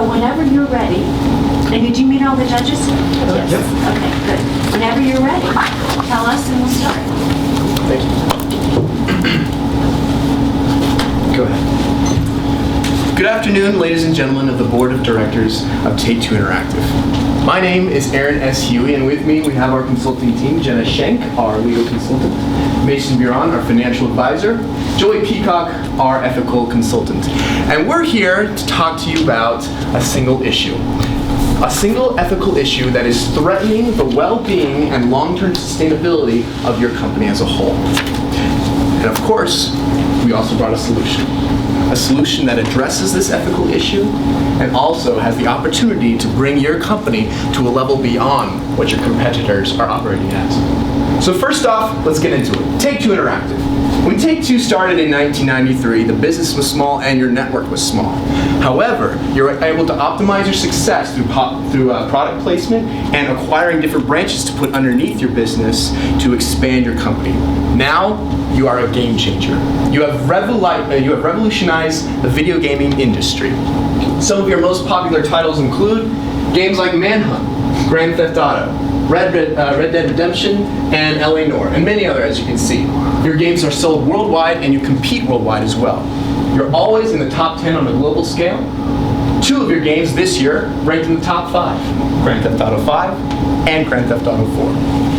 So whenever you're ready, and did you meet all the judges? Yes. Yep. Okay, good. Whenever you're ready, tell us and we'll start. Thank you. Go ahead. Good afternoon, ladies and gentlemen of the Board of Directors of Take-Two Interactive. My name is Aaron S. Huey, and with me we have our consulting team, Jenna Schenk, our legal consultant, Mason Buron, our financial advisor, Joey Peacock, our ethical consultant. And we're here to talk to you about a single issue. A single ethical issue that is threatening the well-being and long-term sustainability of your company as a whole. And of course, we also brought a solution. A solution that addresses this ethical issue and also has the opportunity to bring your company to a level beyond what your competitors are operating at. So first off, let's get into it. Take-Two Interactive. When Take-Two started in 1993, the business was small and your network was small. However, you're able to optimize your success through product placement and acquiring different branches to put underneath your business to expand your company. Now, you are a game changer. You have revolutionized the video gaming industry. Some of your most popular titles include games like Manhunt, Grand Theft Auto, Red Dead Redemption, and L.A. Noire, and many others, as you can see. Your games are sold worldwide and you compete worldwide as well. You're always in the top 10 on a global scale. 2 of your games this year ranked in the top 5, Grand Theft Auto 5 and Grand Theft Auto 4.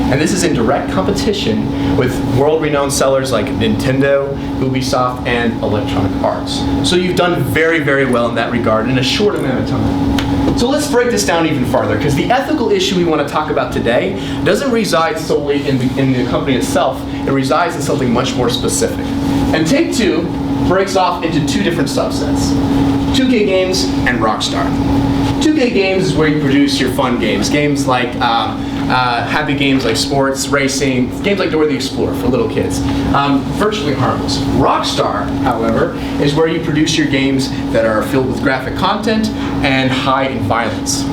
And this is in direct competition with world-renowned sellers like Nintendo, Ubisoft, and Electronic Arts. So you've done very, very well in that regard in a short amount of time. So let's break this down even farther, because the ethical issue we want to talk about today doesn't reside solely in the company itself. It resides in something much more specific. And Take-Two breaks off into 2 different subsets: 2K Games and Rockstar. 2K Games is where you produce your fun games. Games like happy games like sports, racing, games like Dora the Explorer for little kids. Virtually harmless. Rockstar, however, is where you produce your games that are filled with graphic content and high in violence.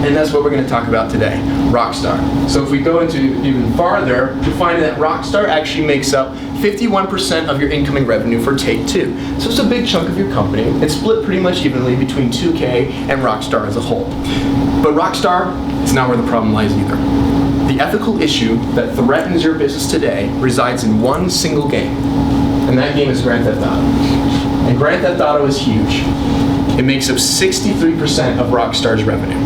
And that's what we're going to talk about today, Rockstar. So if we go into even farther, you find that Rockstar actually makes up 51% of your incoming revenue for Take-Two. So it's a big chunk of your company. It's split pretty much evenly between 2K and Rockstar as a whole. But Rockstar is not where the problem lies either. The ethical issue that threatens your business today resides in one single game, and that game is Grand Theft Auto. And Grand Theft Auto is huge. It makes up 63% of Rockstar's revenue.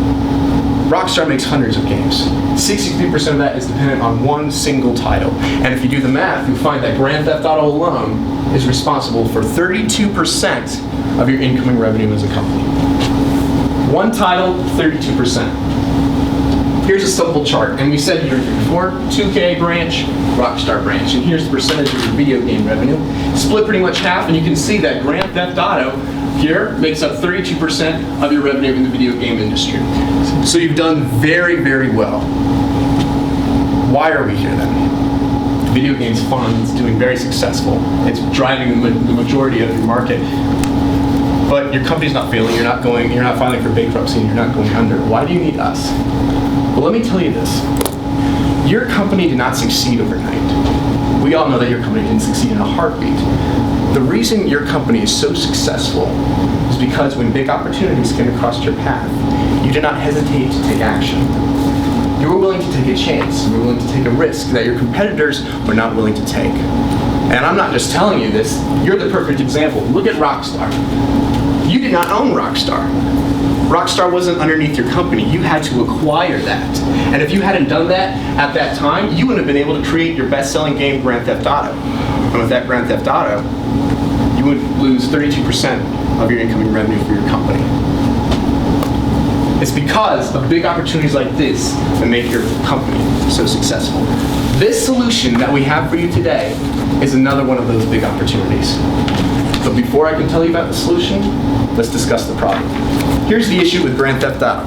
Rockstar makes hundreds of games. 63% of that is dependent on one single title. And if you do the math, you'll find that Grand Theft Auto alone is responsible for 32% of your incoming revenue as a company. One title, 32%. Here's a simple chart, and we said here before, 2K branch, Rockstar branch, and here's the percentage of your video game revenue. Split pretty much half, and you can see that Grand Theft Auto here makes up 32% of your revenue in the video game industry. So you've done very, very well. Why are we here then? The video game's fun, it's doing very successful, it's driving the majority of your market. But your company's not failing, you're not filing for bankruptcy, and you're not going under. Why do you need us? Well, let me tell you this. Your company did not succeed overnight. We all know that your company didn't succeed in a heartbeat. The reason your company is so successful is because when big opportunities came across your path, you did not hesitate to take action. You were willing to take a chance. You were willing to take a risk that your competitors were not willing to take. And I'm not just telling you this. You're the perfect example. Look at Rockstar. You did not own Rockstar. Rockstar wasn't underneath your company. You had to acquire that. And if you hadn't done that at that time, you wouldn't have been able to create your best-selling game, Grand Theft Auto. And with that Grand Theft Auto, you would lose 32% of your incoming revenue for your company. It's because of big opportunities like this that make your company so successful. This solution that we have for you today is another one of those big opportunities. But before I can tell you about the solution, let's discuss the problem. Here's the issue with Grand Theft Auto.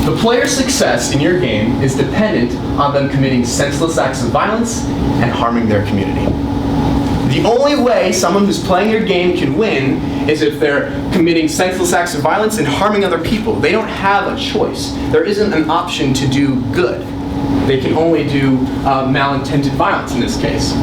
The player's success in your game is dependent on them committing senseless acts of violence and harming their community. The only way someone who's playing your game can win is if they're committing senseless acts of violence and harming other people. They don't have a choice. There isn't an option to do good. They can only do malintended violence in this case.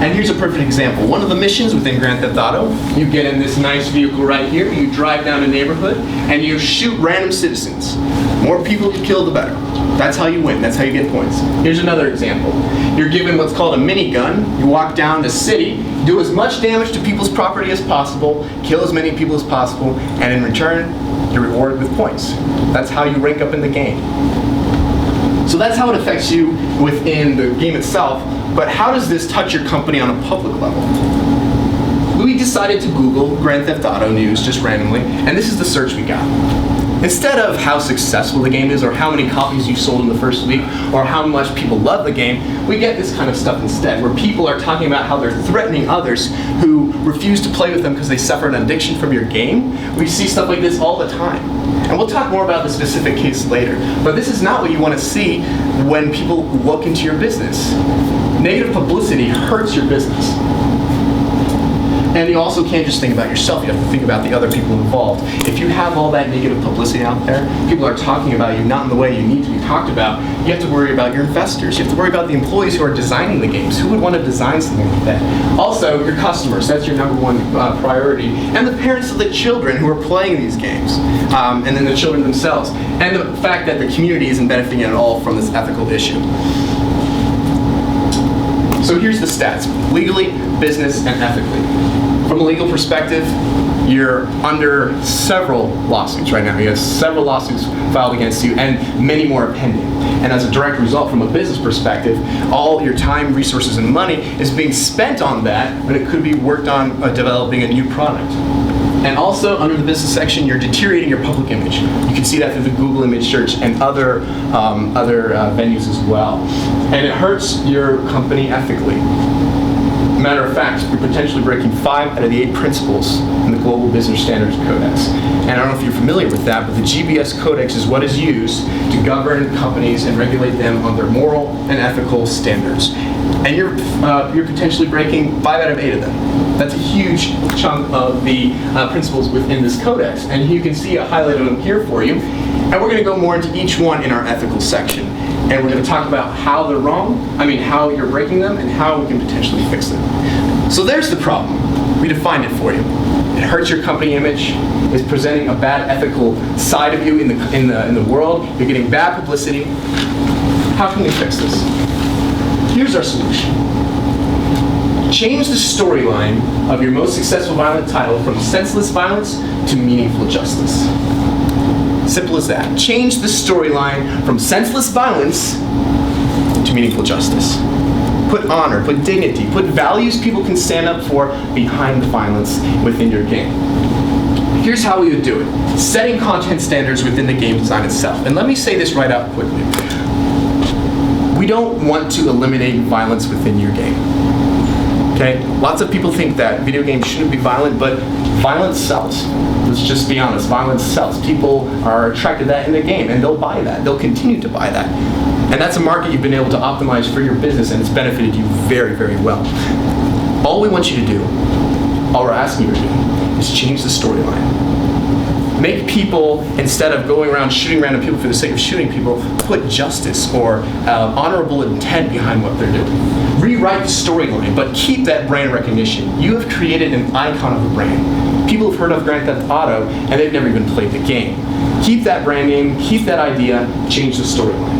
And here's a perfect example. One of the missions within Grand Theft Auto, you get in this nice vehicle right here, you drive down a neighborhood, and you shoot random citizens. More people you kill, the better. That's how you win. That's how you get points. Here's another example. You're given what's called a minigun. You walk down the city, do as much damage to people's property as possible, kill as many people as possible, and in return, you're rewarded with points. That's how you rank up in the game. So that's how it affects you within the game itself, but how does this touch your company on a public level? We decided to Google Grand Theft Auto news just randomly, and this is the search we got. Instead of how successful the game is, or how many copies you sold in the first week, or how much people love the game, we get this kind of stuff instead, where people are talking about how they're threatening others who refuse to play with them because they suffer an addiction from your game. We see stuff like this all the time. And we'll talk more about the specific case later. But this is not what you want to see when people look into your business. Negative publicity hurts your business. And you also can't just think about yourself, you have to think about the other people involved. If you have all that negative publicity out there, people are talking about you not in the way you need to be talked about, you have to worry about your investors. You have to worry about the employees who are designing the games. Who would want to design something like that? Also, your customers, that's your number one priority. And the parents of the children who are playing these games. And then the children themselves. And the fact that the community isn't benefiting at all from this ethical issue. So here's the stats, legally, business, and ethically. From a legal perspective, you're under several lawsuits right now. You have several lawsuits filed against you, and many more are pending. And as a direct result, from a business perspective, all your time, resources, and money is being spent on that when it could be worked on developing a new product. And also, under the business section, you're deteriorating your public image. You can see that through the Google image search and other venues as well. And it hurts your company ethically. Matter of fact, you're potentially breaking 5 out of the 8 principles in the Global Business Standards Codex. And I don't know if you're familiar with that, but the GBS Codex is what is used to govern companies and regulate them on their moral and ethical standards. And you're potentially breaking 5 out of 8 of them. That's a huge chunk of the principles within this codex. And you can see I highlighted them here for you. And we're going to go more into each one in our ethical section. And we're going to talk about how they're wrong, how you're breaking them, and how we can potentially fix them. So there's the problem. We defined it for you. It hurts your company image. It's presenting a bad ethical side of you in the world. You're getting bad publicity. How can we fix this? Here's our solution. Change the storyline of your most successful violent title from senseless violence to meaningful justice. Simple as that. Change the storyline from senseless violence to meaningful justice. Put honor, put dignity, put values people can stand up for behind the violence within your game. Here's how we would do it. Setting content standards within the game design itself. And let me say this right out quickly. We don't want to eliminate violence within your game. Okay? Lots of people think that video games shouldn't be violent, but violence sells. Let's just be honest, violence sells. People are attracted to that in the game, and they'll buy that. They'll continue to buy that. And that's a market you've been able to optimize for your business, and it's benefited you very, very well. All we want you to do, all we're asking you to do, is change the storyline. Make people, instead of going around shooting random people for the sake of shooting people, put justice or honorable intent behind what they're doing. Rewrite the storyline, but keep that brand recognition. You have created an icon of a brand. People have heard of Grand Theft Auto, and they've never even played the game. Keep that brand name, keep that idea, change the storyline.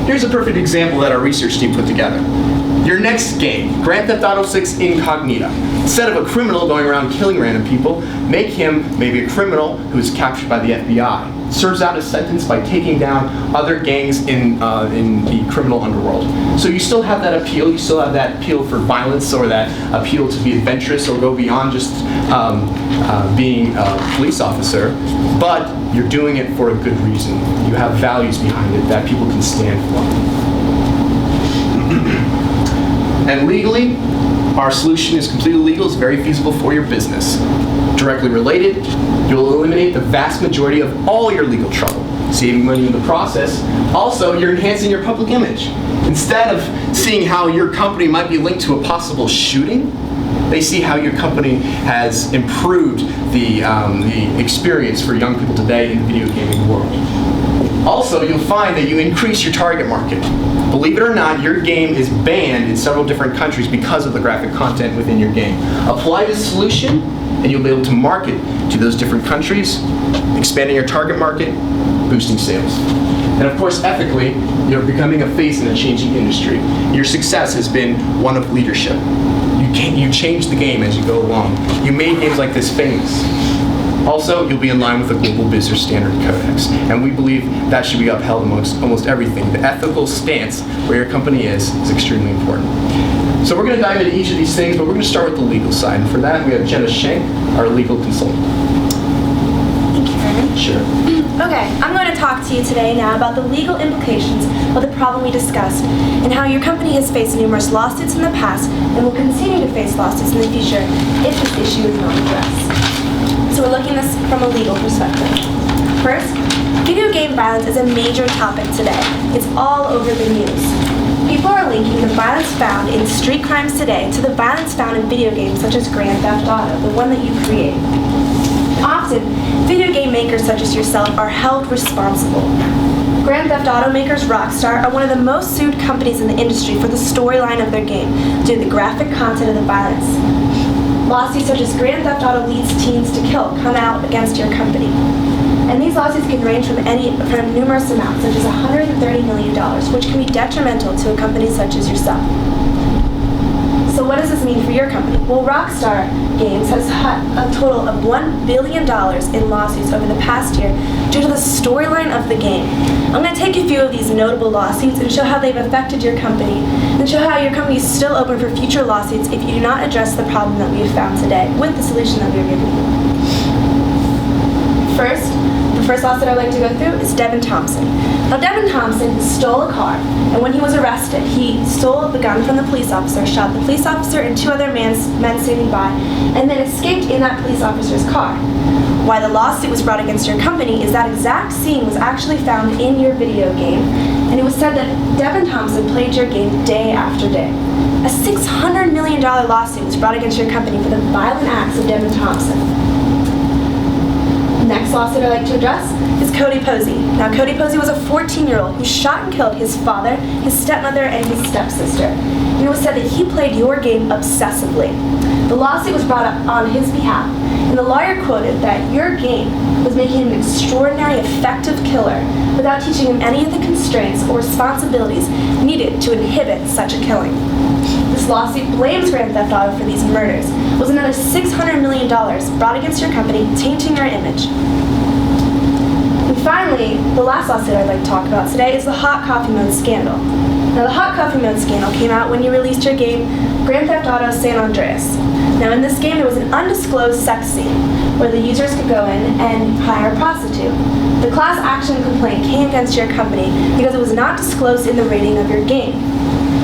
Here's a perfect example that our research team put together. Your next game, Grand Theft Auto 6 Incognita. Instead of a criminal going around killing random people, make him maybe a criminal who is captured by the FBI. Serves out his sentence by taking down other gangs in the criminal underworld. So you still have that appeal, you still have that appeal for violence or that appeal to be adventurous or go beyond just being a police officer, but you're doing it for a good reason. You have values behind it that people can stand for. And legally, our solution is completely legal, it's very feasible for your business. Directly related, you'll eliminate the vast majority of all your legal trouble, saving money in the process. Also, you're enhancing your public image. Instead of seeing how your company might be linked to a possible shooting, they see how your company has improved the experience for young people today in the video gaming world. Also, you'll find that you increase your target market. Believe it or not, your game is banned in several different countries because of the graphic content within your game. Apply this solution, and you'll be able to market to those different countries, expanding your target market, boosting sales. And of course, ethically, you're becoming a face in a changing industry. Your success has been one of leadership. You change the game as you go along. You made games like this famous. Also, you'll be in line with the Global Business Standard Codex, and we believe that should be upheld amongst almost everything. The ethical stance where your company is extremely important. So we're going to dive into each of these things, but we're going to start with the legal side. And for that, we have Jenna Schenk, our legal consultant. Thank you, Aaron. Sure. Okay, I'm going to talk to you today now about the legal implications of the problem we discussed and how your company has faced numerous lawsuits in the past and will continue to face lawsuits in the future if this issue is not addressed. So we're looking at this from a legal perspective. First, video game violence is a major topic today. It's all over the news. People are linking the violence found in street crimes today to the violence found in video games such as Grand Theft Auto, the one that you create. Often, video game makers such as yourself are held responsible. Grand Theft Auto makers Rockstar are one of the most sued companies in the industry for the storyline of their game due to the graphic content of the violence. Lawsuits such as Grand Theft Auto leads teens to kill come out against your company. And these lawsuits can range from numerous amounts, such as $130 million, which can be detrimental to a company such as yourself. So what does this mean for your company? Well, Rockstar Games has had a total of $1 billion in lawsuits over the past year due to the storyline of the game. I'm going to take a few of these notable lawsuits and show how they've affected your company, and show how your company is still open for future lawsuits if you do not address the problem that we have found today with the solution that we are giving you. The first lawsuit I'd like to go through is Devin Thompson. Now, Devin Thompson stole a car, and when he was arrested, he stole the gun from the police officer, shot the police officer and two other men standing by, and then escaped in that police officer's car. Why the lawsuit was brought against your company is that exact scene was actually found in your video game, and it was said that Devin Thompson played your game day after day. A $600 million lawsuit was brought against your company for the violent acts of Devin Thompson. Next lawsuit I'd like to address is Cody Posey. Now, Cody Posey was a 14-year-old who shot and killed his father, his stepmother, and his stepsister. And it was said that he played your game obsessively. The lawsuit was brought up on his behalf, and the lawyer quoted that your game was making him an extraordinary, effective killer without teaching him any of the constraints or responsibilities needed to inhibit such a killing. This lawsuit blames Grand Theft Auto for these murders. It was another $600 million brought against your company, tainting your image. And finally, the last lawsuit I'd like to talk about today is the Hot Coffee Mode scandal. Now, the Hot Coffee Mode scandal came out when you released your game, Grand Theft Auto San Andreas. Now, in this game, there was an undisclosed sex scene where the users could go in and hire a prostitute. The class action complaint came against your company because it was not disclosed in the rating of your game.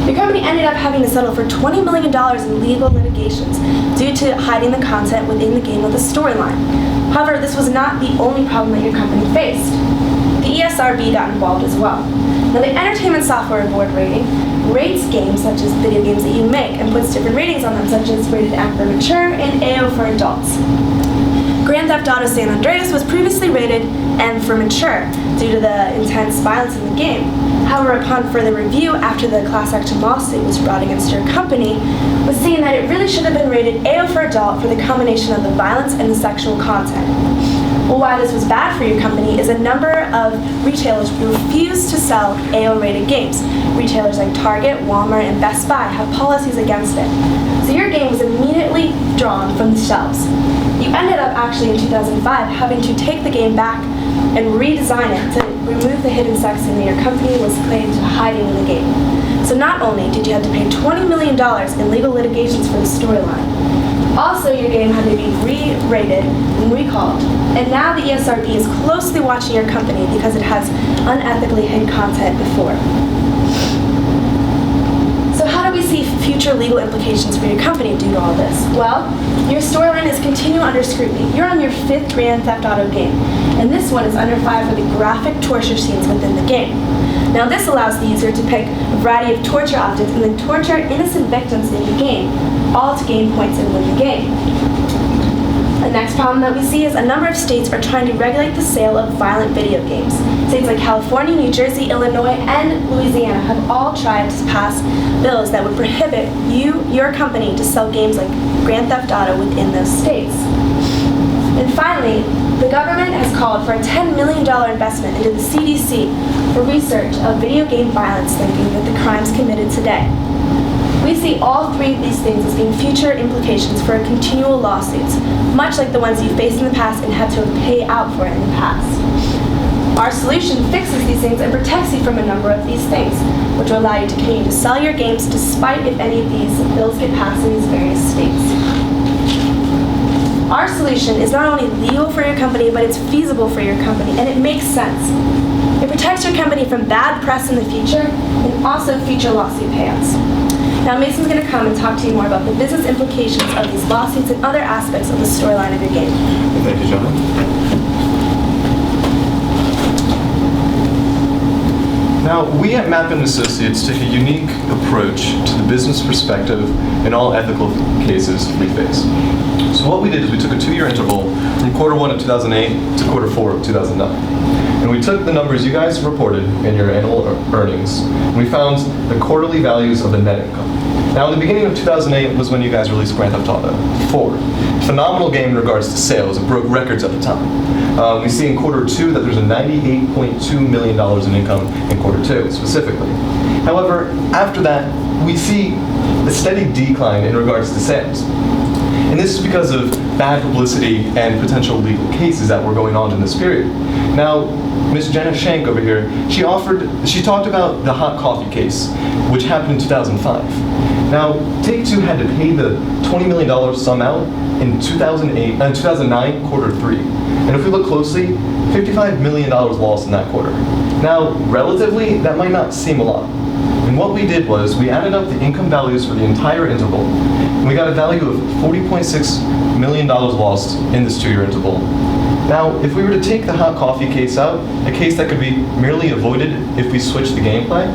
Your company ended up having to settle for $20 million in legal litigations due to hiding the content within the game with a storyline. However, this was not the only problem that your company faced. The ESRB got involved as well. Now, the Entertainment Software Board rating rates games such as video games that you make and puts different ratings on them, such as rated M for mature and AO for adults. Grand Theft Auto San Andreas was previously rated M for mature due to the intense violence in the game. However, upon further review after the class action lawsuit was brought against your company, was seen that it really should have been rated AO for adult for the combination of the violence and the sexual content. Well, why this was bad for your company is a number of retailers refuse to sell AO-rated games. Retailers like Target, Walmart, and Best Buy have policies against it. So your game was immediately drawn from the shelves. You ended up actually in 2005 having to take the game back and redesign it to remove the hidden sex scene that your company was claimed to hiding in the game. So not only did you have to pay $20 million in legal litigations for the storyline, also your game had to be re-rated and recalled. And now the ESRB is closely watching your company because it has unethically hid content before. So how do we see future legal implications for your company due to all this? Well, your storyline is continuing under scrutiny. You're on your 5th Grand Theft Auto game, and this one is under fire for the graphic torture scenes within the game. Now, this allows the user to pick a variety of torture options and then torture innocent victims in the game, all to gain points and win the game. The next problem that we see is a number of states are trying to regulate the sale of violent video games. States like California, New Jersey, Illinois, and Louisiana have all tried to pass bills that would prohibit your company to sell games like Grand Theft Auto within those states. And finally, the government has called for a $10 million investment into the CDC for research of video game violence linking with the crimes committed today. We see all three of these things as being future implications for continual lawsuits, much like the ones you faced in the past and had to pay out for in the past. Our solution fixes these things and protects you from a number of these things, which will allow you to continue to sell your games despite if any of these bills get passed in these various states. Our solution is not only legal for your company, but it's feasible for your company, and it makes sense. It protects your company from bad press in the future and also future lawsuit payouts. Now Mason's going to come and talk to you more about the business implications of these lawsuits and other aspects of the storyline of your game. Thank you, John. Now, we at Mappin Associates take a unique approach to the business perspective in all ethical cases we face. So what we did is we took a 2-year interval from Q1 of 2008 to Q4 of 2009. And we took the numbers you guys reported in your annual earnings, and we found the quarterly values of the net income. Now, in the beginning of 2008 was when you guys released Grand Theft Auto 4. Phenomenal game in regards to sales. It broke records at the time. We see in Q2 that there's a $98.2 million in income in Q2 specifically. However, after that, we see a steady decline in regards to sales. And this is because of bad publicity and potential legal cases that were going on in this period. Now, Ms. Jenna Shank over here, she talked about the hot coffee case, which happened in 2005. Now, Take-Two had to pay the $20 million sum out in 2009, Q3. And if we look closely, $55 million lost in that quarter. Now, relatively, that might not seem a lot. And what we did was we added up the income values for the entire interval, and we got a value of $40.6 million lost in this 2-year interval. Now, if we were to take the hot coffee case out, a case that could be merely avoided if we switched the gameplay,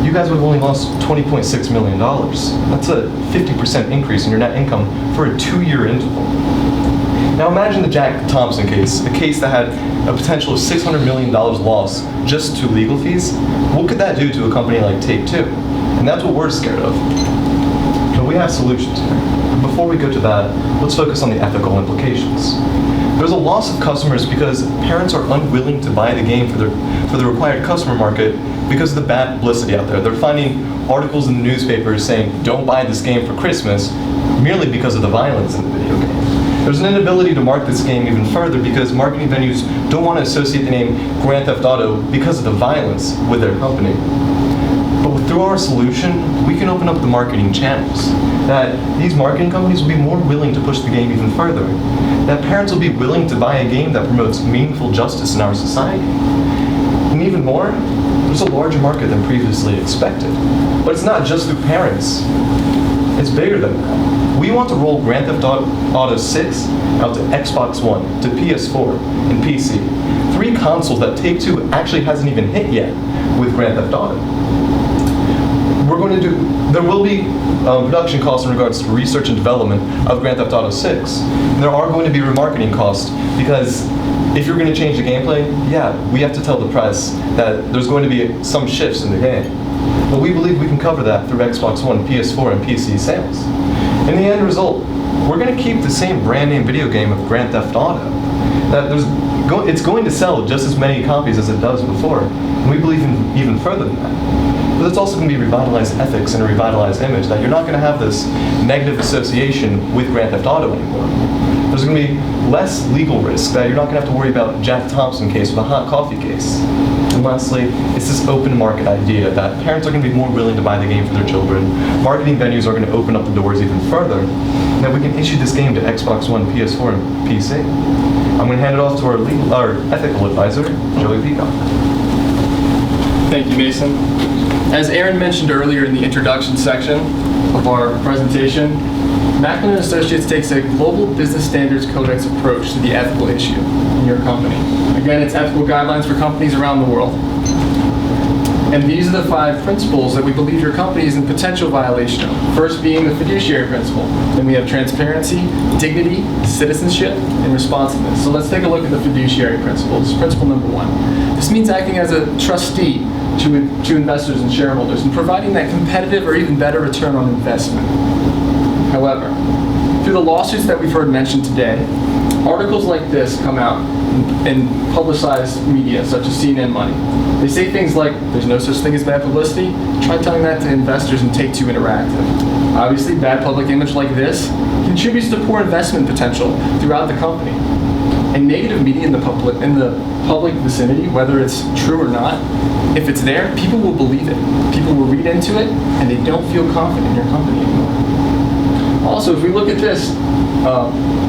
you guys would have only lost $20.6 million. That's a 50% increase in your net income for a 2-year interval. Now imagine the Jack Thompson case, a case that had a potential of $600 million loss just to legal fees. What could that do to a company like Take-Two? And that's what we're scared of. But we have solutions here. But before we go to that, let's focus on the ethical implications. There's a loss of customers because parents are unwilling to buy the game for the required customer market because of the bad publicity out there. They're finding articles in the newspapers saying, don't buy this game for Christmas, merely because of the violence in the video game. There's an inability to market this game even further because marketing venues don't want to associate the name Grand Theft Auto because of the violence with their company. But through our solution, we can open up the marketing channels. That these marketing companies will be more willing to push the game even further. That parents will be willing to buy a game that promotes meaningful justice in our society. And even more, there's a larger market than previously expected. But it's not just through parents. It's bigger than that. We want to roll Grand Theft Auto 6 out to Xbox One, to PS4, and PC. 3 consoles that Take-Two actually hasn't even hit yet with Grand Theft Auto. There will be production costs in regards to research and development of Grand Theft Auto 6. And there are going to be remarketing costs because if you're going to change the gameplay, yeah, we have to tell the press that there's going to be some shifts in the game. But we believe we can cover that through Xbox One, PS4, and PC sales. In the end result, we're going to keep the same brand name video game of Grand Theft Auto. It's going to sell just as many copies as it does before. And we believe in even further than that. But it's also going to be revitalized ethics and a revitalized image that you're not going to have this negative association with Grand Theft Auto anymore. There's going to be less legal risk, that you're not going to have to worry about Jack Thompson case or the hot coffee case. And lastly, it's this open market idea that parents are going to be more willing to buy the game for their children. Marketing venues are going to open up the doors even further. And that we can issue this game to Xbox One, PS4, and PC. I'm going to hand it off to our ethical advisor, Joey Peacock. Thank you, Mason. As Aaron mentioned earlier in the introduction section of our presentation, Macklin & Associates takes a global business standards codex approach to the ethical issue in your company. Again, it's ethical guidelines for companies around the world. And these are the 5 principles that we believe your company is in potential violation of. First being the fiduciary principle. Then we have transparency, dignity, citizenship, and responsiveness. So let's take a look at the fiduciary principle. This is principle number 1. This means acting as a trustee to investors and shareholders and providing that competitive or even better return on investment. However, through the lawsuits that we've heard mentioned today, articles like this come out in publicized media such as CNN Money. They say things like, there's no such thing as bad publicity. Try telling that to investors and Take-Two Interactive. Obviously, bad public image like this contributes to poor investment potential throughout the company. And negative media in the public vicinity, whether it's true or not, if it's there, people will believe it. People will read into it, and they don't feel confident in your company anymore. Also, if we look at this,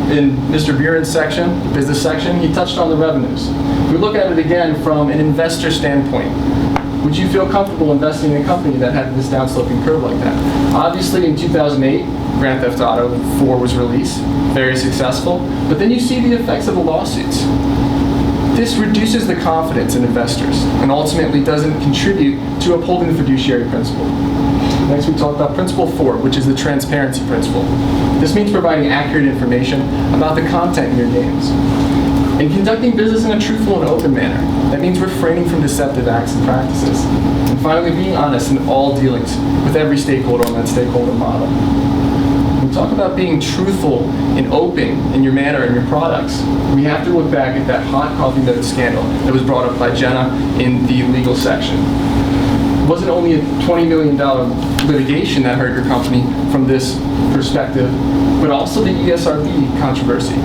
in Mr. Buren's section, the business section, he touched on the revenues. If we look at it again from an investor standpoint, would you feel comfortable investing in a company that had this downsloping curve like that? Obviously, in 2008, Grand Theft Auto 4 was released, very successful, but then you see the effects of the lawsuits. This reduces the confidence in investors and ultimately doesn't contribute to upholding the fiduciary principle. Next, we talk about principle 4, which is the transparency principle. This means providing accurate information about the content in your games. And conducting business in a truthful and open manner. That means refraining from deceptive acts and practices. And finally, being honest in all dealings with every stakeholder on that stakeholder model. When we talk about being truthful and open in your manner and your products, we have to look back at that hot coffee note scandal that was brought up by Jenna in the legal section. It wasn't only a $20 million litigation that hurt your company from this perspective, but also the ESRB controversy.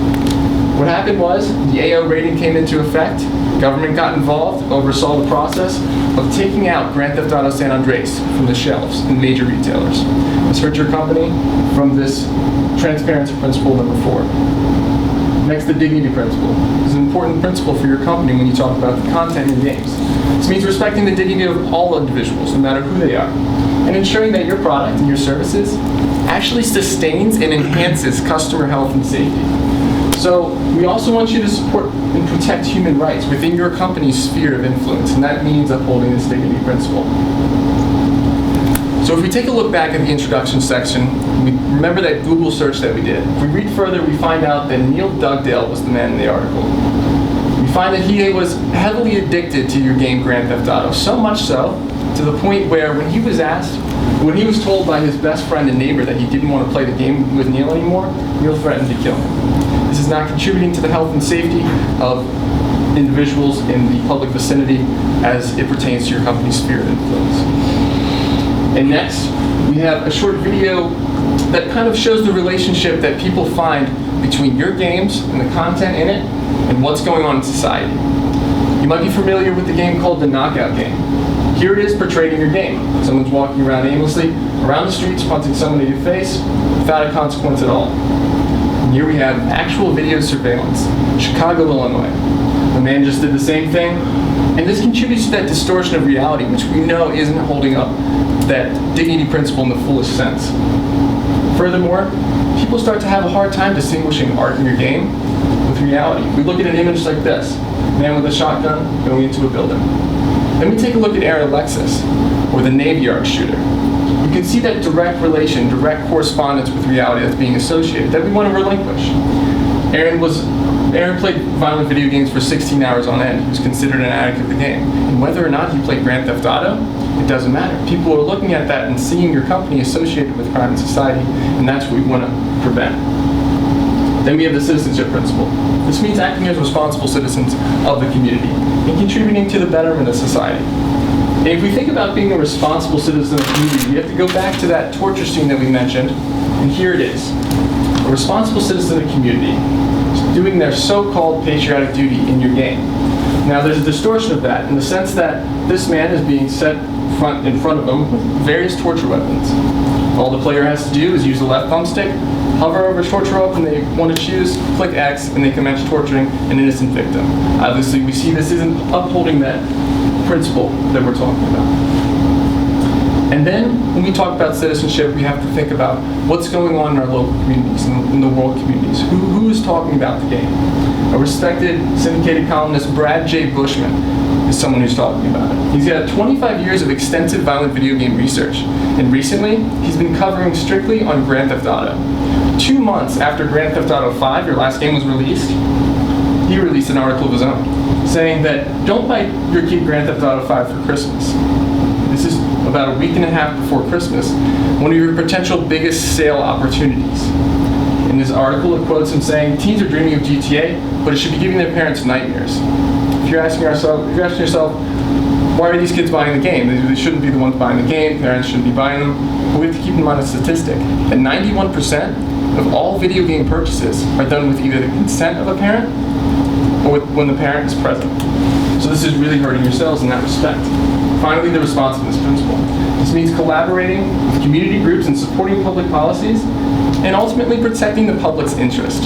What happened was the AO rating came into effect, government got involved, oversaw the process of taking out Grand Theft Auto San Andreas from the shelves in major retailers. This hurt your company from this transparency principle number 4. Next, the dignity principle. This is an important principle for your company when you talk about the content in your games. This means respecting the dignity of all individuals, no matter who they are, and ensuring that your product and your services actually sustains and enhances customer health and safety. So we also want you to support and protect human rights within your company's sphere of influence, and that means upholding this dignity principle. So if we take a look back at the introduction section, we remember that Google search that we did. If we read further, we find out that Neil Dugdale was the man in the article. We find that he was heavily addicted to your game Grand Theft Auto, so much so to the point where when he was told by his best friend and neighbor that he didn't want to play the game with Neil anymore, Neil threatened to kill him. This is not contributing to the health and safety of individuals in the public vicinity as it pertains to your company's sphere of influence. And next, we have a short video that kind of shows the relationship that people find between your games and the content in it and what's going on in society. You might be familiar with the game called the Knockout game. Here it is portrayed in your game. Someone's walking around aimlessly, around the streets, punching someone in your face without a consequence at all. And here we have actual video surveillance, Chicago, Illinois. The man just did the same thing, and this contributes to that distortion of reality, which we know isn't holding up that dignity principle in the fullest sense. Furthermore, people start to have a hard time distinguishing art in your game with reality. We look at an image like this, a man with a shotgun going into a building. Then we take a look at Aaron Alexis, or the Navy Yard shooter. You can see that direct relation, direct correspondence with reality that's being associated, that we want to relinquish. Aaron played violent video games for 16 hours on end. He was considered an addict of the game. And whether or not he played Grand Theft Auto, it doesn't matter. People are looking at that and seeing your company associated with crime in society, and that's what we want to prevent. Then we have the citizenship principle. This means acting as responsible citizens of the community and contributing to the betterment of society. And if we think about being a responsible citizen of the community, we have to go back to that torture scene that we mentioned, and here it is. A responsible citizen of the community is doing their so-called patriotic duty in your game. Now there's a distortion of that in the sense that this man is being set in front of him with various torture weapons. All the player has to do is use the left thumbstick, hover over torture weapon they want to choose, click X, and they commence torturing an innocent victim. Obviously, we see this isn't upholding that principle that we're talking about. And then when we talk about citizenship, we have to think about what's going on in our local communities, in the world communities. Who is talking about the game? A respected syndicated columnist, Brad J. Bushman, is someone who's talking about it. He's got 25 years of extensive violent video game research, and recently he's been covering strictly on Grand Theft Auto. 2 months after Grand Theft Auto 5, your last game, was released, he released an article of his own saying that don't buy your kid Grand Theft Auto 5 for Christmas. This is about a week and a half before Christmas, one of your potential biggest sale opportunities. In this article, it quotes him saying, teens are dreaming of GTA, but it should be giving their parents nightmares. If you're asking yourself, why are these kids buying the game? They shouldn't be the ones buying the game, parents shouldn't be buying them. But we have to keep in mind a statistic, that 91% of all video game purchases are done with either the consent of a parent or when the parent is present. So this is really hurting your sales in that respect. Finally, the responsiveness principle. This means collaborating with community groups and supporting public policies, and ultimately protecting the public's interest.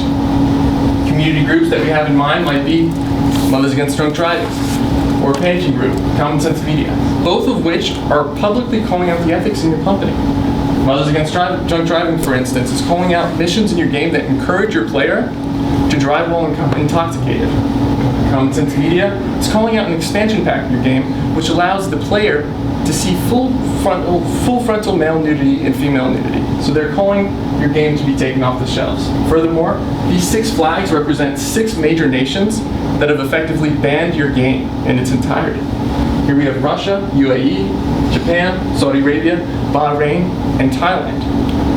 Community groups that we have in mind might be Mothers Against Drunk Driving, or a parenting group, Common Sense Media, both of which are publicly calling out the ethics in your company. Mothers Against Drunk Driving, for instance, is calling out missions in your game that encourage your player to drive while intoxicated. Common Sense Media is calling out an expansion pack in your game which allows the player to see full frontal male nudity and female nudity. So they're calling your game to be taken off the shelves. Furthermore, these 6 flags represent 6 major nations that have effectively banned your game in its entirety. Here we have Russia, UAE, Japan, Saudi Arabia, Bahrain, and Thailand.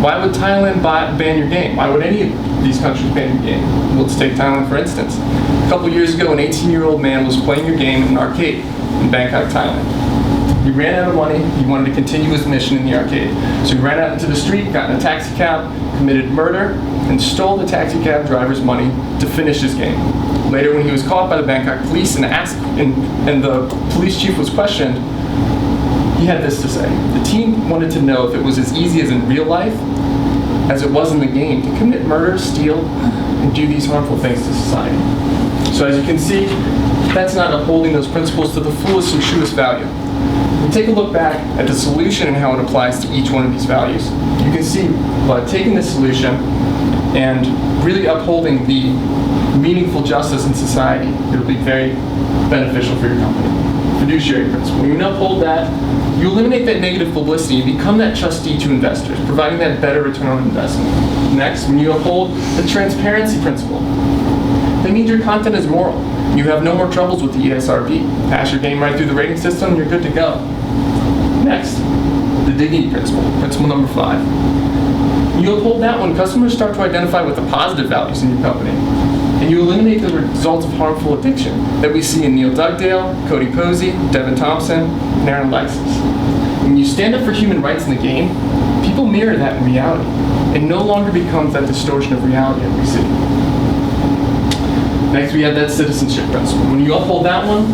Why would Thailand ban your game? Why would any of these countries ban your game? Well, let's take Thailand for instance. A couple years ago, an 18-year-old man was playing your game in an arcade in Bangkok, Thailand. He ran out of money, he wanted to continue his mission in the arcade. So he ran out into the street, got in a taxi cab, committed murder, and stole the taxi cab driver's money to finish his game. Later, when he was caught by the Bangkok police and the police chief was questioned, he had this to say. The teen wanted to know if it was as easy as in real life as it was in the game to commit murder, steal, and do these harmful things to society. So as you can see, that's not upholding those principles to the fullest and truest value. When we take a look back at the solution and how it applies to each one of these values, you can see by taking this solution and really upholding the meaningful justice in society, it'll be very beneficial for your company. Fiduciary principle. When you uphold that, you eliminate that negative publicity and become that trustee to investors, providing that better return on investment. Next, when you uphold the transparency principle, that means your content is moral. You have no more troubles with the ESRB. Pass your game right through the rating system, and you're good to go. Next, the dignity principle, principle number 5. You uphold that when customers start to identify with the positive values in your company, and you eliminate the results of harmful addiction that we see in Neil Dugdale, Cody Posey, Devin Thompson, and Aaron Alexis. When you stand up for human rights in the game, people mirror that in reality. It no longer becomes that distortion of reality that we see. Next, we have that citizenship principle. When you uphold that one,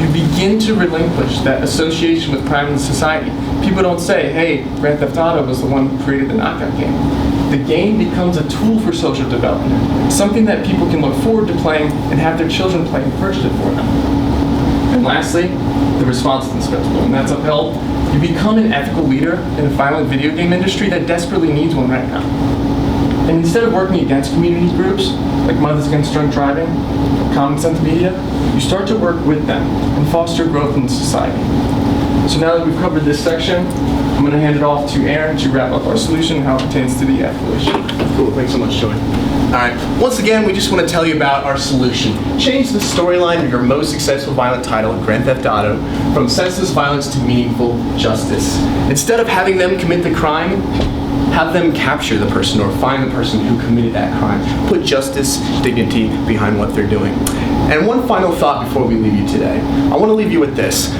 you begin to relinquish that association with crime in society. People don't say, hey, Grand Theft Auto was the one who created the knockout game. The game becomes a tool for social development, something that people can look forward to playing and have their children play and purchase it for them. And lastly, the responsiveness principle. When that's upheld, you become an ethical leader in a violent video game industry that desperately needs one right now. And instead of working against community groups, like Mothers Against Drunk Driving, Common Sense Media, you start to work with them and foster growth in society. So now that we've covered this section, I'm going to hand it off to Aaron to wrap up our solution and how it pertains to the ethical issue. Cool, thanks so much, Joey. All right, once again, we just want to tell you about our solution. Change the storyline of your most successful violent title, Grand Theft Auto, from senseless violence to meaningful justice. Instead of having them commit the crime, have them capture the person or find the person who committed that crime. Put justice, dignity behind what they're doing. And one final thought before we leave you today. I want to leave you with this.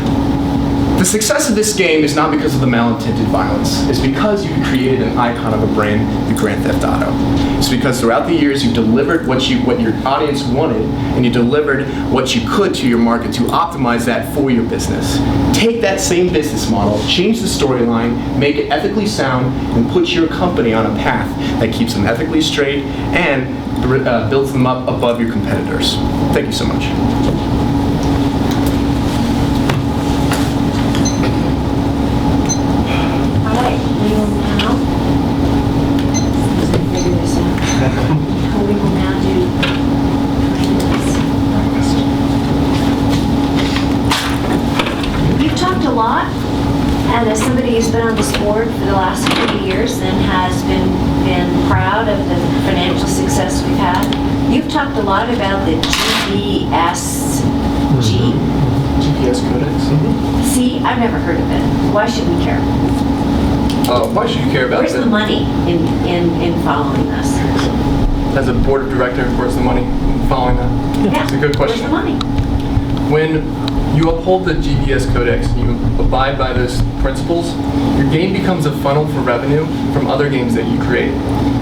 The success of this game is not because of the malintended violence. It's because you created an icon of a brand, the Grand Theft Auto. It's because throughout the years you delivered what your audience wanted, and you delivered what you could to your market to optimize that for your business. Take that same business model, change the storyline, make it ethically sound, and put your company on a path that keeps them ethically straight and builds them up above your competitors. Thank you so much. You've talked a lot about the GBSG. GPS codex. See, I've never heard of it. Why should we care? Why should you care about Where's that? the money in following this? As a board of director, where's the money in following that? Yeah. It's a good question. Where's the money? When you uphold the GBS codex and you abide by those principles, your game becomes a funnel for revenue from other games that you create.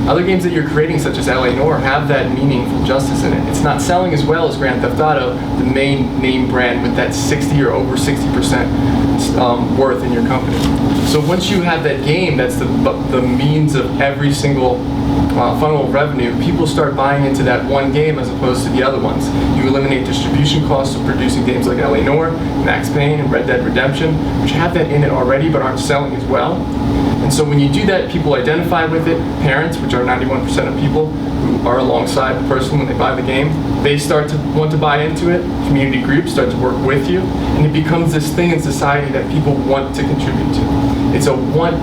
Other games that you're creating, such as LA Noire, have that meaningful justice in it. It's not selling as well as Grand Theft Auto, the main name brand with that 60 or over 60% worth in your company. So once you have that game, that's the means of every single funnel of revenue, people start buying into that one game as opposed to the other ones. You eliminate distribution costs of producing games like LA Noire, Max Payne, and Red Dead Redemption, which have that in it already but aren't selling as well. And so when you do that, people identify with it. Parents, which are 91% of people who are alongside the person when they buy the game, they start to want to buy into it. Community groups start to work with you, and it becomes this thing in society that people want to contribute to. It's a want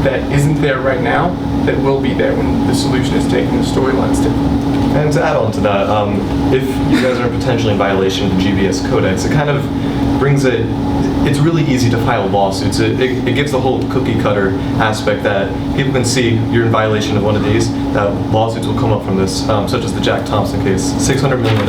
that isn't there right now that will be there when the solution is taken, the storyline's taken. And to add on to that, if you guys are potentially in violation of the GBS Codex, it kind of brings it. It's really easy to file lawsuits. It gives the whole cookie cutter aspect that people can see you're in violation of one of these, that lawsuits will come up from this, such as the Jack Thompson case, $600 million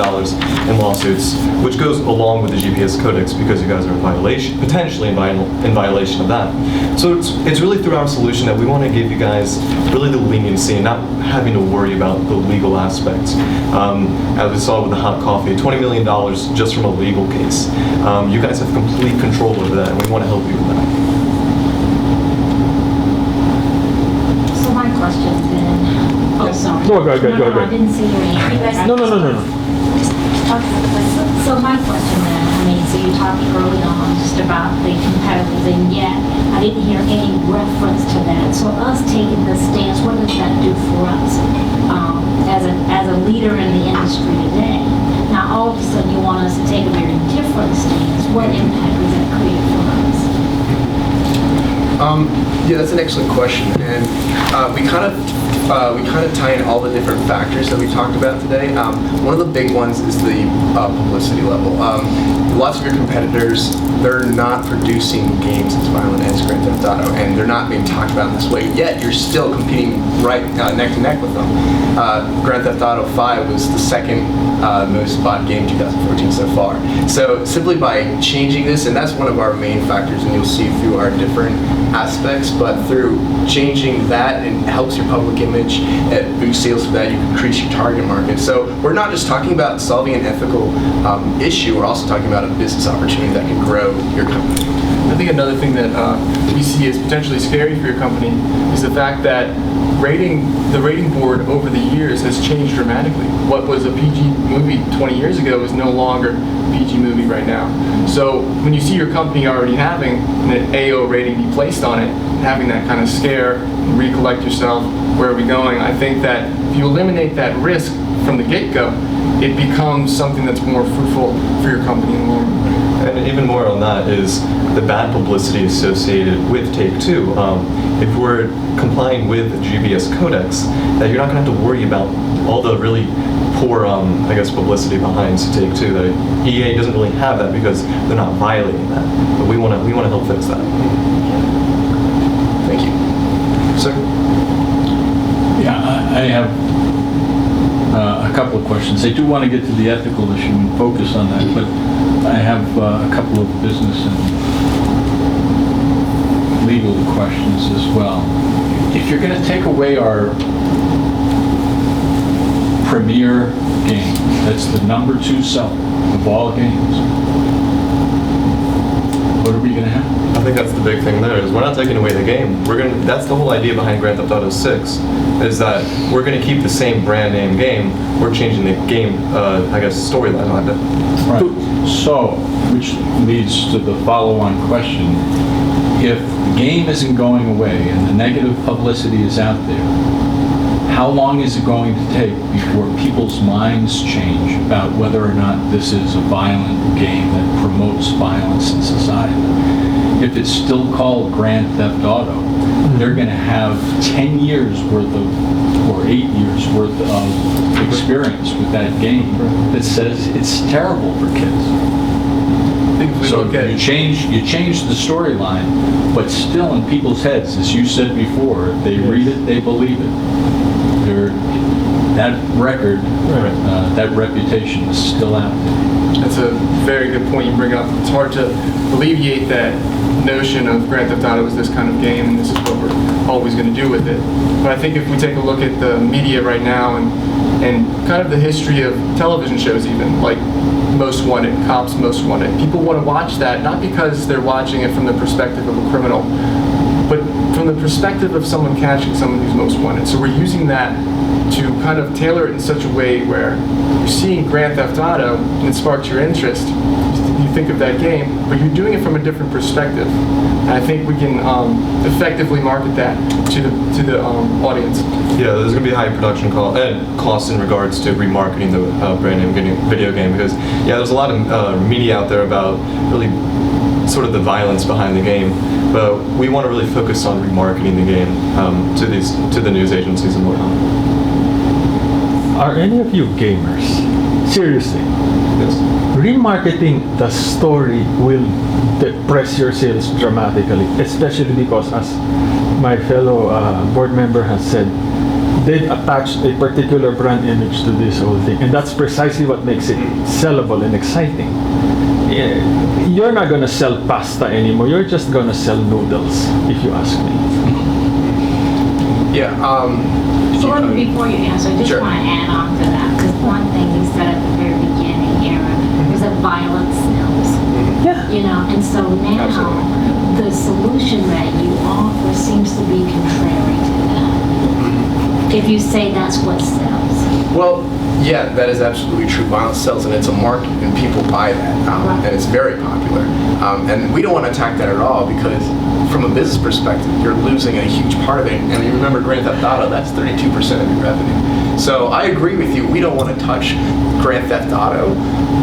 in lawsuits, which goes along with the GPS Codex because you guys are in violation, potentially in violation of that. So it's really through our solution that we want to give you guys really the leniency and not having to worry about the legal aspects. As we saw with the hot coffee, $20 million just from a legal case. You guys have complete control over that, and we want to help you with that. So my question then, oh, sorry. No, go ahead. I didn't see your hand. No. So my question then, I mean, so you talked early on just about the competitors, and yet I didn't hear any reference to that. So us taking this stance, what does that do for us as a leader in the industry today? Now all of a sudden you want us to take a very different stance. What impact does that create for us? Yeah, that's an excellent question, and we kind of tie in all the different factors that we talked about today. One of the big ones is the publicity level. Lots of your competitors, they're not producing games as violent as Grand Theft Auto, and they're not being talked about in this way. Yet you're still competing right neck to neck with them. Grand Theft Auto 5 was the second most bought game in 2014 so far. So simply by changing this, and that's one of our main factors, and you'll see through our different aspects, but through changing that, it helps your public image, it boosts sales so that you can increase your target market. So we're not just talking about solving an ethical issue, we're also talking about a business opportunity that can grow your company. I think another thing that we see is potentially scary for your company is the fact that the rating board over the years has changed dramatically. What was a PG movie 20 years ago is no longer a PG movie right now. So when you see your company already having an AO rating be placed on it, having that kind of scare, recollect yourself, where are we going? I think that if you eliminate that risk from the get-go, it becomes something that's more fruitful for your company in the long run. And even more on that is the bad publicity associated with Take-Two. If we're complying with the GBS Codex, that you're not going to have to worry about all the really poor, publicity behind Take-Two. That EA doesn't really have that because they're not violating that. But we want to help fix that. Thank you. Sir? Yeah, I have a couple of questions. I do want to get to the ethical issue and focus on that, but I have a couple of business and legal questions as well. If you're going to take away our premier game, that's the number 2 seller of all games, what are we going to have? I think that's the big thing there, is we're not taking away the game. That's the whole idea behind Grand Theft Auto 6, is that we're going to keep the same brand name game, we're changing the game, storyline on it. Right. So, which leads to the follow-on question. If the game isn't going away and the negative publicity is out there, how long is it going to take before people's minds change about whether or not this is a violent game that promotes violence in society? If it's still called Grand Theft Auto, they're going to have 10 years worth of or 8 years worth of experience with that game that says it's terrible for kids. So you change the storyline, but still in people's heads, as you said before, if they read it, they believe it. That record, that reputation is still out there. That's a very good point you bring up. It's hard to alleviate that notion of Grand Theft Auto is this kind of game and this is what we're always going to do with it. But I think if we take a look at the media right now and kind of the history of television shows even, like Most Wanted, Cops Most Wanted, people want to watch that not because they're watching it from the perspective of a criminal, but from the perspective of someone catching someone who's most wanted. So we're using that to kind of tailor it in such a way where you're seeing Grand Theft Auto and it sparks your interest. You think of that game, but you're doing it from a different perspective. And I think we can effectively market that to the audience. Yeah, there's going to be high production costs in regards to remarketing the brand name video game because, yeah, there's a lot of media out there about really sort of the violence behind the game, but we want to really focus on remarketing the game to the news agencies and whatnot. Are any of you gamers? Seriously? Yes. Remarketing the story will depress your sales dramatically, especially because, as my fellow board member has said, they've attached a particular brand image to this whole thing, and that's precisely what makes it sellable and exciting. You're not going to sell pasta anymore, you're just going to sell noodles, if you ask me. Yeah. Before you answer, I just Sure. want to add on to that, because one thing you said at the very beginning, Aaron, was that violence sells. Yeah. You know, and so now Absolutely. the solution that you offer seems to be contrary to that. If you say that's what sells. Well, yeah, that is absolutely true. Violence sells, and it's a market, and people buy that, and it's very popular. And we don't want to attack that at all because, from a business perspective, you're losing a huge part of it. And you remember Grand Theft Auto, that's 32% of your revenue. So I agree with you. We don't want to touch Grand Theft Auto.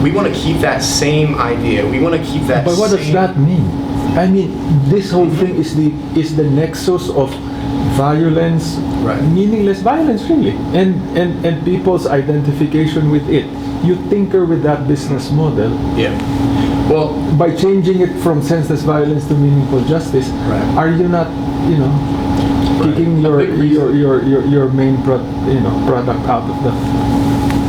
We want to keep that same idea. We want to keep that. But what does that mean? I mean, this whole thing is the nexus of violence, Right. meaningless violence, really, and people's identification with it. You tinker with that business model Yeah. Well, by changing it from senseless violence to meaningful justice. Right. Are you not, kicking A big reason. your main product out of the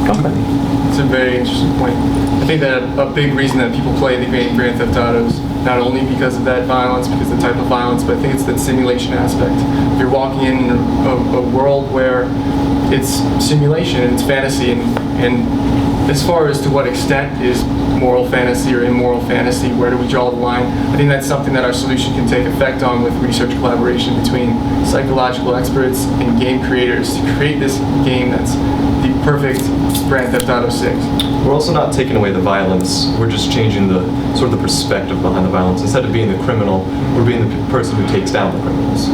company? It's a very interesting point. I think that a big reason that people play the Grand Theft Autos, not only because of that violence, because of the type of violence, but I think it's that simulation aspect. If you're walking in a world where it's simulation and it's fantasy, and as far as to what extent is moral fantasy or immoral fantasy, where do we draw the line? I think that's something that our solution can take effect on with research collaboration between psychological experts and game creators to create this game that's the perfect Grand Theft Auto 6. We're also not taking away the violence. We're just changing the sort of the perspective behind the violence. Instead of being the criminal, we're being the person who takes down the criminals.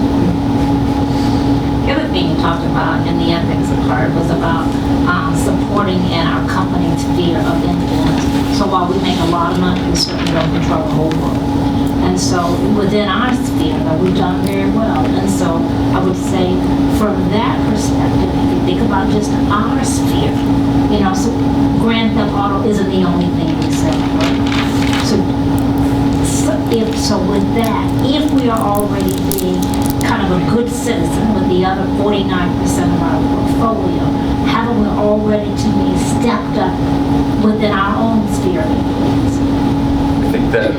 The other thing you talked about in the ethics part was about supporting in our company's sphere of influence. So while we make a lot of money, we certainly don't control the whole world. And so within our sphere, that we've done very well. And so I would say from that perspective, if you think about just our sphere, so Grand Theft Auto isn't the only thing we sell. So with that, if we are already being kind of a good citizen with the other 49% of our portfolio, haven't we already to be stepped up within our own sphere of influence? I think that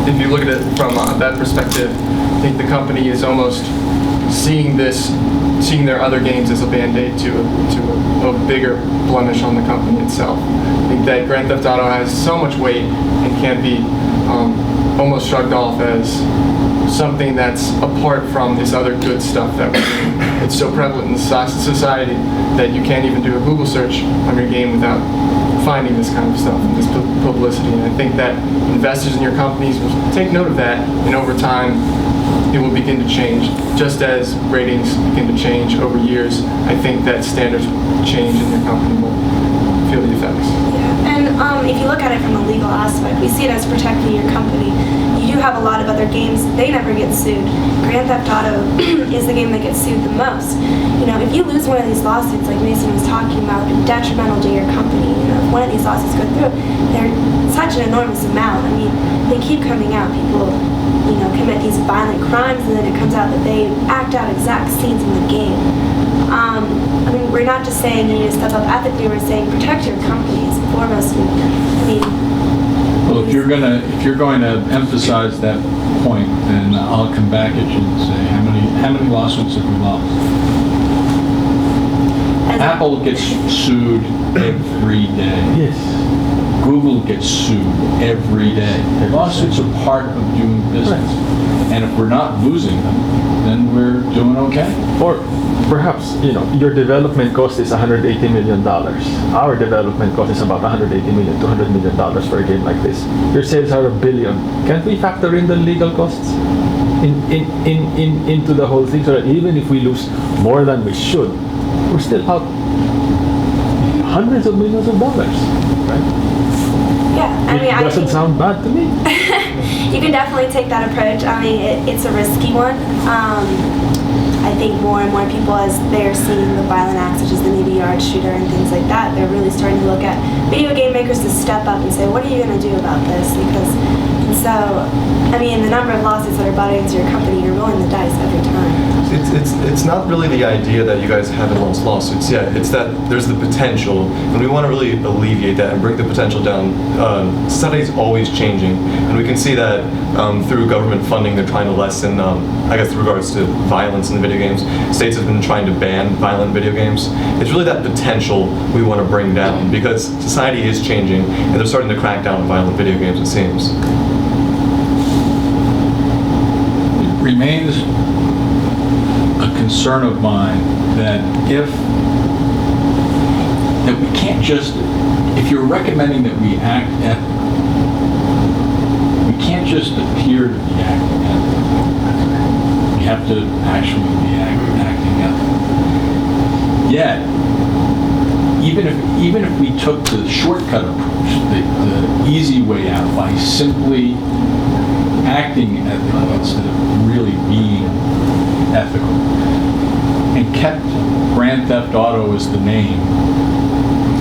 if you look at it from that perspective, I think the company is almost seeing their other games as a band-aid to a bigger blemish on the company itself. I think that Grand Theft Auto has so much weight and can be almost shrugged off as something that's apart from this other good stuff that we're doing. It's so prevalent in society that you can't even do a Google search on your game without finding this kind of stuff and this publicity. And I think that investors in your companies will take note of that, and over time it will begin to change. Just as ratings begin to change over years, I think that standards will change and your company will feel the effects. Yeah, and if you look at it from a legal aspect, we see it as protecting your company. You do do have a lot of other games, they never get sued. Grand Theft Auto is the game that gets sued the most. You know, if you lose one of these lawsuits, like Mason was talking about, detrimental to your company, you know, if one of these lawsuits go through, they're such an enormous amount. I mean, they keep coming out. People, you know, commit these violent crimes, and then it comes out that they act out exact scenes in the game. I mean, we're not just saying you need to step up ethically, we're saying protect your companies foremost. I mean, Well, if you're going to emphasize that point, then I'll come back at you and say, how many lawsuits have we lost? Apple gets sued every day. Yes. Google gets sued every day. Lawsuits are part of doing business. And if we're not losing them, then we're doing okay. Or perhaps, you know, your development cost is $180 million. Our development cost is about $180 million, $200 million for a game like this. Your sales are $1 billion. Can't we factor in the legal costs into the whole thing, so that even if we lose more than we should, we're still out hundreds of millions of dollars, right? yeah, I mean, It doesn't sound bad to me. you can definitely take that approach. I mean, it's a risky one. I think more and more people, as they're seeing the violent acts, such as the Navy Yard shooter and things like that, they're really starting to look at video game makers to step up and say, what are you going to do about this? Because, and so, I mean, the number of lawsuits that are brought against your company, you're rolling the dice every time. It's not really the idea that you guys haven't lost lawsuits yet. It's that there's the potential, and we want to really alleviate that and bring the potential down. Society's always changing, and we can see that through government funding, they're trying to lessen, I guess, with regards to violence in the video games. States have been trying to ban violent video games. It's really that potential we want to bring down, because society is changing, and they're starting to crack down on violent video games, it seems. It remains a concern of mine that we can't just, if you're recommending that we act ethically, we can't just appear to be acting ethically. We have to actually be acting ethically. Yet, even if we took the shortcut approach, the easy way out, by simply acting ethically instead of really being ethical, and kept Grand Theft Auto as the name,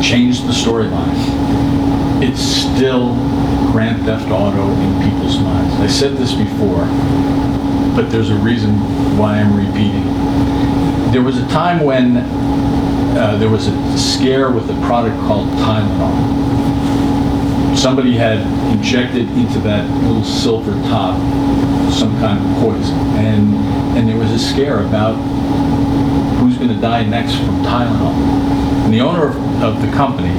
changed the storyline, it's still Grand Theft Auto in people's minds. I said this before, but there's a reason why I'm repeating. There was a time when there was a scare with a product called Tylenol. Somebody had injected into that little silver top some kind of poison, and there was a scare about who's going to die next from Tylenol. And the owner of the company,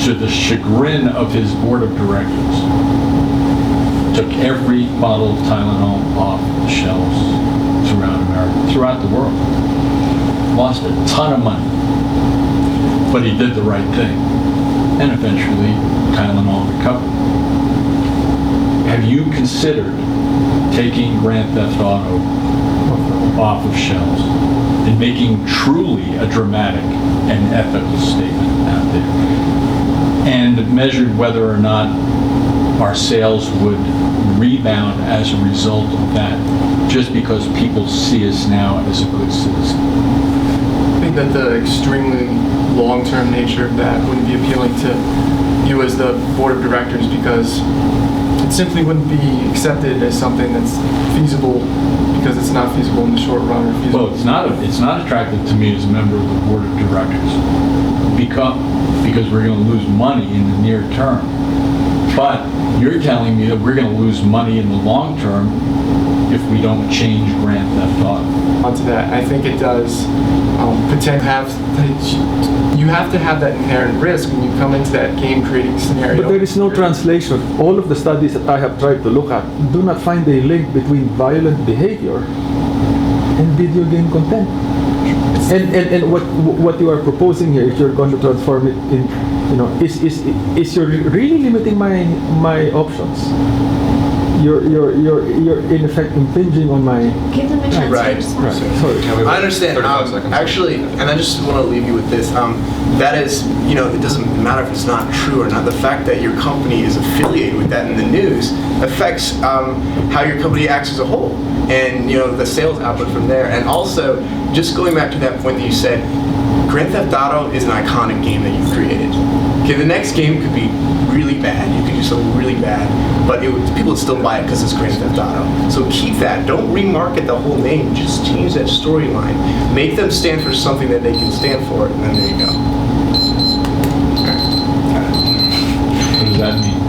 to the chagrin of his board of directors, took every bottle of Tylenol off the shelves throughout America, throughout the world. Lost a ton of money, but he did the right thing, and eventually Tylenol recovered. Have you considered taking Grand Theft Auto off of shelves and making truly a dramatic and ethical statement out there, and measured whether or not our sales would rebound as a result of that, just because people see us now as a good citizen? I think that the extremely long-term nature of that wouldn't be appealing to you as the board of directors, because it simply wouldn't be accepted as something that's feasible, because it's not feasible in the short run or feasible. Well, it's not attractive to me as a member of the board of directors, because we're going to lose money in the near term. But you're telling me that we're going to lose money in the long term if we don't change Grand Theft Auto. Onto that, I think it does you have to have that inherent risk when you come into that game creating scenario. But there is no translation. All of the studies that I have tried to look at do not find a link between violent behavior and video game content. And what you are proposing here, if you're going to transform it in, you know, is you're really limiting my options. you're in effect impinging on my. Give them a chance Right. to respond. Right. Sorry. I understand. 35 seconds. Actually, and I just want to leave you with this. That is, it doesn't matter if it's not true or not. The fact that your company is affiliated with that in the news affects how your company acts as a whole, and the sales output from there. And also, just going back to that point that you said, Grand Theft Auto is an iconic game that you've created. Okay, the next game could be really bad. You could do something really bad, but people would still buy it because it's Grand Theft Auto. So keep that. Don't remarket the whole name. Just change that storyline. Make them stand for something that they can stand for, and then there you go. What does that mean?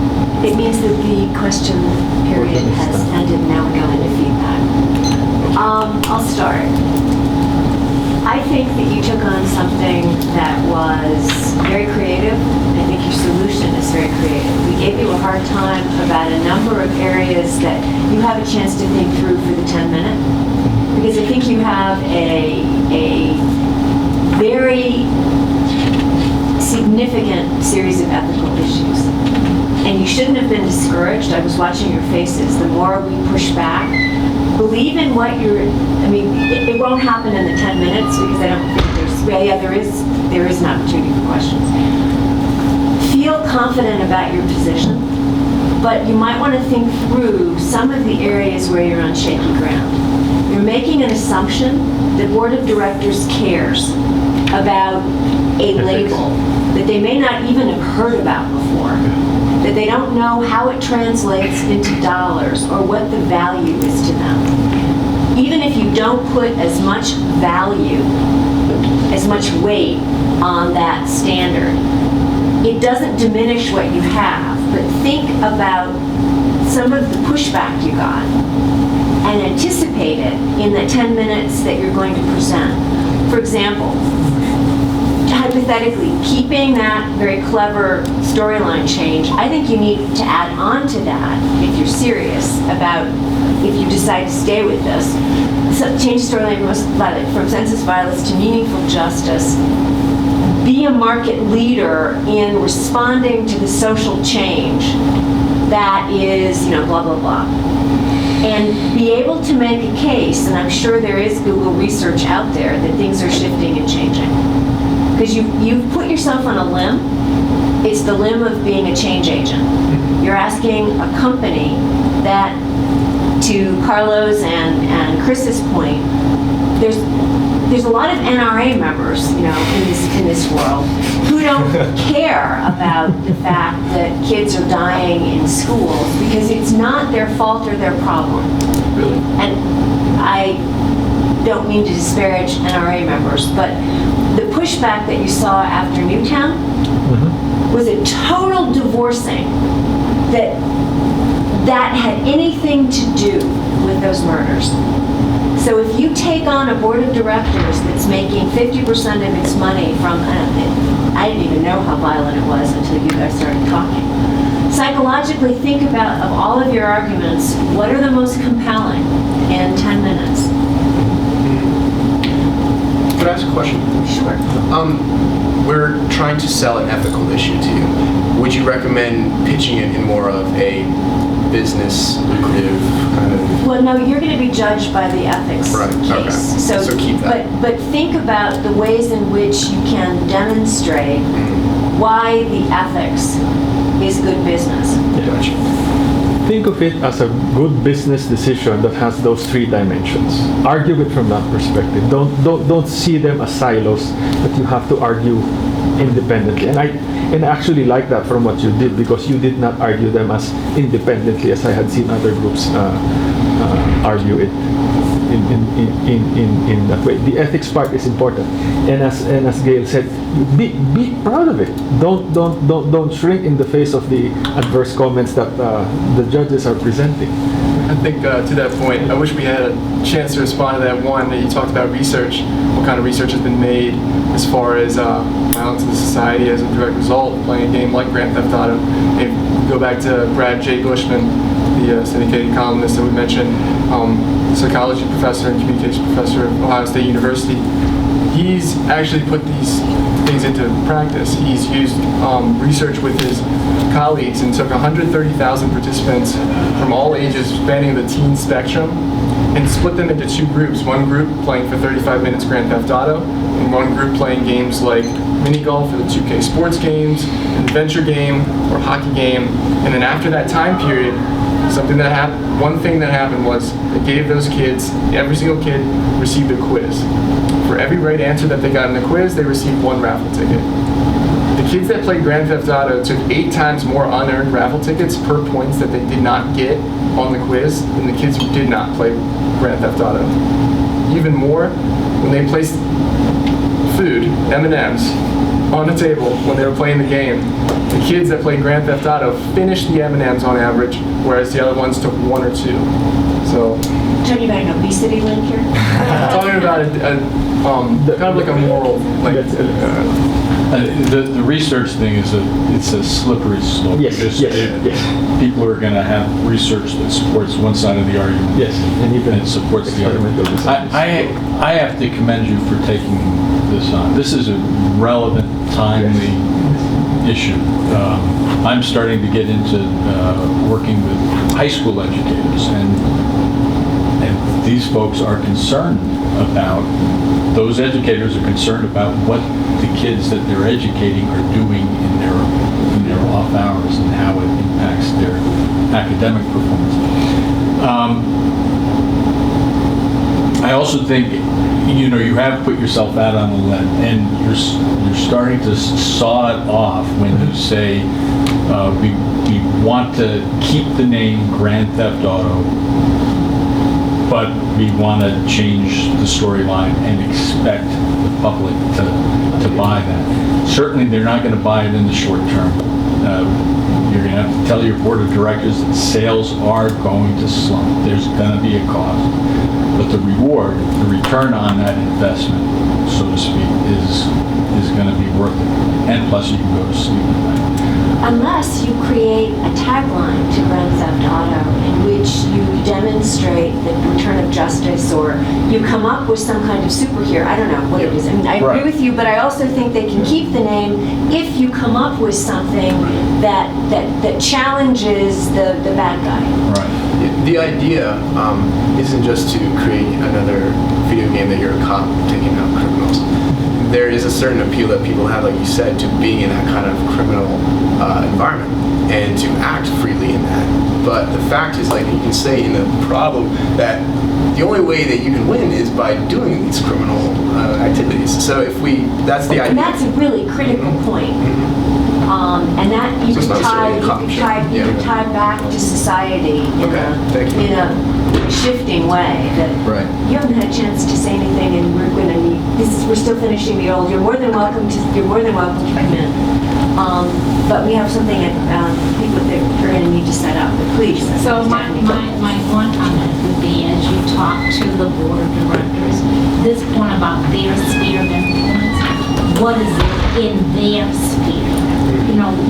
It means that the question period has ended, now we go into feedback. I'll start. I think that you took on something that was very creative. I think your solution is very creative. We gave you a hard time about a number of areas that you have a chance to think through for the 10-minute. Because I think you have a very significant series of ethical issues. And you shouldn't have been discouraged. I was watching your faces. The more we push back, believe in what it won't happen in the 10 minutes because I don't think there is an opportunity for questions. Feel confident about your position, but you might want to think through some of the areas where you're on shaky ground. You're making an assumption the board of directors cares about a label that they may not even have heard about before, that they don't know how it translates into dollars or what the value is to them. Even if you don't put as much value, as much weight on that standard, it doesn't diminish what you have, but think about some of the pushback you got and anticipate it in the 10 minutes that you're going to present. For example, hypothetically, keeping that very clever storyline change, I think you need to add on to that if you're serious about, if you decide to stay with this. So change the storyline from census violence to meaningful justice. Be a market leader in responding to the social change that is, blah, blah, blah. And be able to make a case, and I'm sure there is Google research out there, that things are shifting and changing. Because you've put yourself on a limb. It's the limb of being a change agent. You're asking a company that, to Carlos and Chris's point, there's a lot of NRA members, in this world who don't care about the fact that kids are dying in schools because it's not their fault or their problem. Really? And I don't mean to disparage NRA members, but the pushback that you saw after Newtown was a total divorcing that had anything to do with those murders. So if you take on a board of directors that's making 50% of its money from, I didn't even know how violent it was until you guys started talking. Psychologically think about, of all of your arguments, what are the most compelling in 10 minutes? Could I ask a question? Sure. We're trying to sell an ethical issue to you. Would you recommend pitching it in more of a business, lucrative kind of? Well, no, you're going to be judged by the ethics case. Okay. So keep that. But think about the ways in which you can demonstrate why the ethics is good business. Gotcha. Think of it as a good business decision that has those three dimensions. Argue it from that perspective. Don't see them as silos that you have to argue independently. And I actually like that from what you did, because you did not argue them as independently as I had seen other groups argue it in that way. The ethics part is important, and as Gail said, be proud of it. Don't shrink in the face of the adverse comments that the judges are presenting. I think to that point, I wish we had a chance to respond to that one that you talked about research. What kind of research has been made as far as violence in the society as a direct result of playing a game like Grand Theft Auto? If we go back to Brad J. Bushman, the syndicated columnist that we mentioned, psychology professor and communication professor at Ohio State University. he's actually put these things into practice. He's used research with his colleagues and took 130,000 participants from all ages spanning the teen spectrum and split them into two groups. One group playing for 35 minutes Grand Theft Auto, and one group playing games like mini golf or the 2K sports games, an adventure game or hockey game. And then after that time period, one thing that happened was they gave those kids, every single kid received a quiz. For every right answer that they got in the quiz, they received one raffle ticket. The kids that played Grand Theft Auto took 8 times more unearned raffle tickets per points that they did not get on the quiz than the kids who did not play Grand Theft Auto. Even more, when they placed food, M&Ms, on the table when they were playing the game, the kids that played Grand Theft Auto finished the M&Ms on average, whereas the other ones took 1 or 2. So, Talking about an obesity link here? talking about kind of like a moral, like, The research thing is it's a slippery slope. Yes, Because yes. people are going to have research that supports one side of the argument. Yes, and even it supports the other. experimental design. I have to commend you for taking this on. This is a relevant, timely issue. I'm starting to get into working with high school educators, and these folks are concerned about, those educators are concerned about what the kids that they're educating are doing in their off hours and how it impacts their academic performance. I also think, you have put yourself out on a limb, and you're starting to saw it off when you say we want to keep the name Grand Theft Auto, but we want to change the storyline and expect the public to buy that. Certainly, they're not going to buy it in the short term. You're going to have to tell your board of directors that sales are going to slump. There's going to be a cost. But the reward, the return on that investment, so to speak, is going to be worth it. And plus, you can go to sleep at night. Unless you create a tagline to Grand Theft Auto in which you demonstrate the return of justice, or you come up with some kind of superhero. I don't know what it is. I mean, I agree with you, but I also think they can keep the name if you come up with something that challenges the bad guy. Right. The idea isn't just to create another video game that you're a cop taking out criminals. There is a certain appeal that people have, like you said, to being in that kind of criminal environment and to act freely in that. But the fact is, like you can say in the problem, that the only way that you can win is by doing these criminal activities. So that's the idea. And that's a really critical point. And that you So it's can not necessarily a cop tie back to society in a shifting way. That Right. you haven't had a chance to say anything, and we're going to need. We're still finishing the old. You're more than welcome to come in. But we have something that people that are going to need to set up. But please. So my one comment would be, as you talk to the board of directors, this point about their sphere of influence, what is it in their sphere?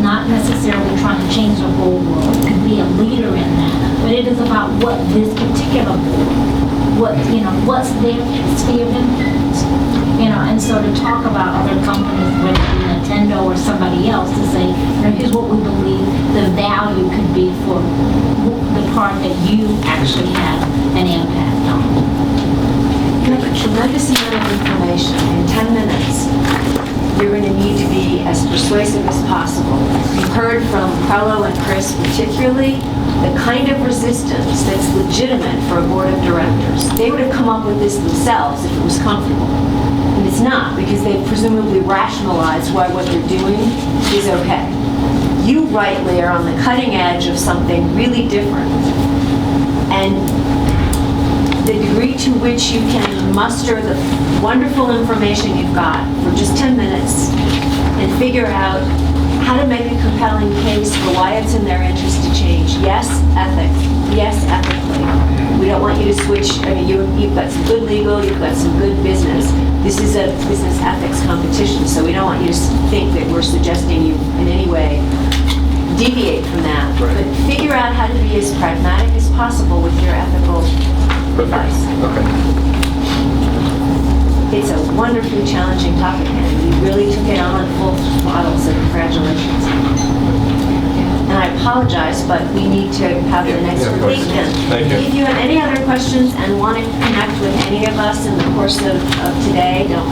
Not necessarily trying to change the whole world. It could be a leader in that, but it is about what this particular board, what's their sphere of influence. And so to talk about other companies, whether it be Nintendo or somebody else, to say, here's what we believe the value could be for the part that you actually have an impact on. You have a tremendous amount of information in 10 minutes. You're going to need to be as persuasive as possible. You heard from Carlo and Chris particularly the kind of resistance that's legitimate for a board of directors. They would have come up with this themselves if it was comfortable. And it's not, because they've presumably rationalized why what they're doing is okay. You rightly are on the cutting edge of something really different. And the degree to which you can muster the wonderful information you've got for just 10 minutes and figure out how to make a compelling case for why it's in their interest to change. Yes, ethics. Yes, ethically. We don't want you to switch. I mean, you've got some good legal, you've got some good business. This is a business ethics competition, so we don't want you to think that we're suggesting you in any way deviate from that. Right. But figure out how to be as pragmatic as possible with your ethical advice. Okay. it's a wonderfully challenging topic, and you really took it on full throttle, so congratulations. And I apologize, but we need to have the next of course. debate then. Thank you. If you have any other questions and want to connect with any of us in the course of today, don't